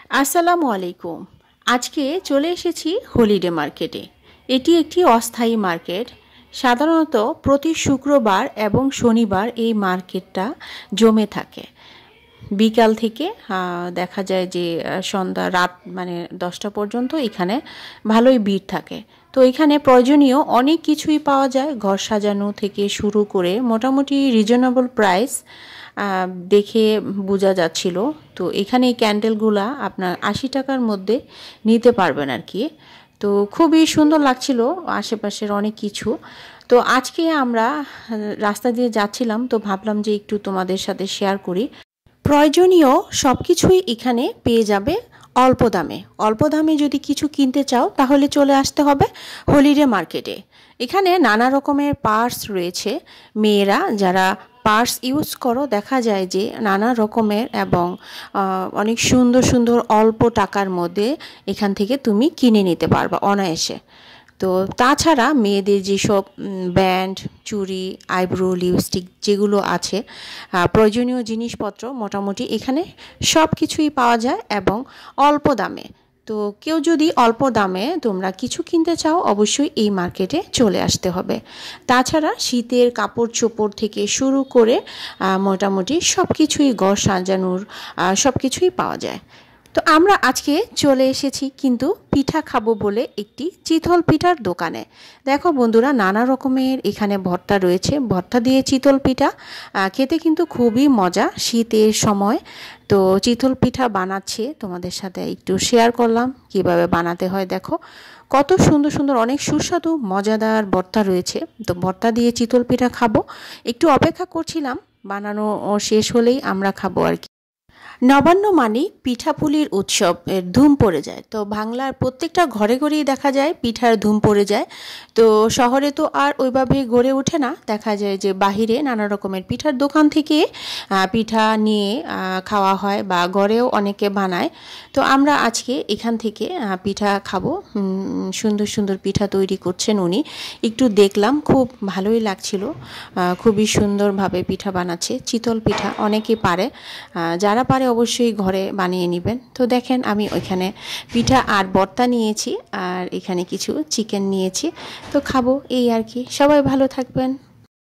আসসালামু আলাইকুম। আজকে চলে এসেছি হলিডে মার্কেটে। এটি একটি অস্থায়ী মার্কেট। সাধারণত প্রতি শুক্রবার এবং শনিবার এই মার্কেটটা জমে থাকে। বিকাল থেকে দেখা যায় যে সন্ধ্যা রাত মানে 10টা পর্যন্ত এখানে ভালোই ভিড় থাকে। তো এখানে প্রয়োজনীয় অনেক কিছুই পাওয়া যায়, ঘর সাজানো থেকে শুরু করে মোটামুটি রিজনেবল প্রাইস দেখে বোঝা যাচ্ছিল। তো এখানে এই ক্যান্ডেলগুলা আপনার 80 টাকার মধ্যে নিতে পারবেন আর কি। তো খুবই সুন্দর লাগছিল আশেপাশের অনেক কিছু। তো আজকে আমরা রাস্তা দিয়ে যাচ্ছিলাম, তো ভাবলাম যে একটু তোমাদের সাথে শেয়ার করি। প্রয়োজনীয় সব কিছুই এখানে পেয়ে যাবে অল্প দামে। অল্প দামে যদি কিছু কিনতে চাও তাহলে চলে আসতে হবে হলিডে মার্কেটে। এখানে নানা রকমের পার্স রয়েছে। মেয়েরা যারা পার্স ইউজ করো দেখা যায় যে নানা রকমের এবং অনেক সুন্দর সুন্দর অল্প টাকার মধ্যে এখান থেকে তুমি কিনে নিতে পারবা অনায়াসে। তো তাছাড়া মেয়েদের যেসব ব্যান্ড, চুড়ি, আইব্রো, লিপস্টিক যেগুলো আছে, প্রয়োজনীয় জিনিসপত্র মোটামুটি এখানে সব কিছুই পাওয়া যায় এবং অল্প দামে। তো কেউ যদি অল্প দামে তোমরা কিছু কিনতে চাও অবশ্যই এই মার্কেটে চলে আসতে হবে। তাছাড়া শীতের কাপড় চোপড় থেকে শুরু করে মোটামুটি সব কিছুই ঘর সাজানোর সব কিছুই পাওয়া যায়। তো আমরা আজকে চলে এসেছি কিন্তু পিঠা খাবো বলে একটি চিতল পিঠার দোকানে। দেখো বন্ধুরা, নানা রকমের এখানে ভর্তা রয়েছে। ভর্তা দিয়ে চিতল পিঠা খেতে কিন্তু খুবই মজা শীতের সময়। তো চিতল পিঠা বানাচ্ছে, তোমাদের সাথে একটু শেয়ার করলাম কিভাবে বানাতে হয়। দেখো কত সুন্দর সুন্দর অনেক সুস্বাদু মজাদার ভর্তা রয়েছে। তো ভর্তা দিয়ে চিতল পিঠা খাবো, একটু অপেক্ষা করছিলাম বানানো শেষ হলেই আমরা খাবো আর কি। নবান্ন মানে পিঠাপুলির উৎসব এর ধুম পড়ে যায়। তো বাংলার প্রত্যেকটা ঘরে ঘরেই দেখা যায় পিঠার ধুম পড়ে যায়। তো শহরে তো আর ওইভাবে গড়ে ওঠে না, দেখা যায় যে বাহিরে নানা রকমের পিঠার দোকান থেকে পিঠা নিয়ে খাওয়া হয় বা ঘরেও অনেকে বানায়। তো আমরা আজকে এখান থেকে পিঠা খাবো। সুন্দর সুন্দর পিঠা তৈরি করছেন উনি, একটু দেখলাম, খুব ভালোই লাগছিল। খুবই সুন্দরভাবে পিঠা বানাচ্ছে। চিতল পিঠা অনেকে পারে, যারা পারে অবশ্যই ঘরে বানিয়ে নেবেন। তো দেখেন আমি ওইখানে পিঠা আর ভর্তা নিয়েছি আর এখানে কিছু চিকেন নিয়েছি। তো খাবো এই আর কি। সবাই ভালো থাকবেন।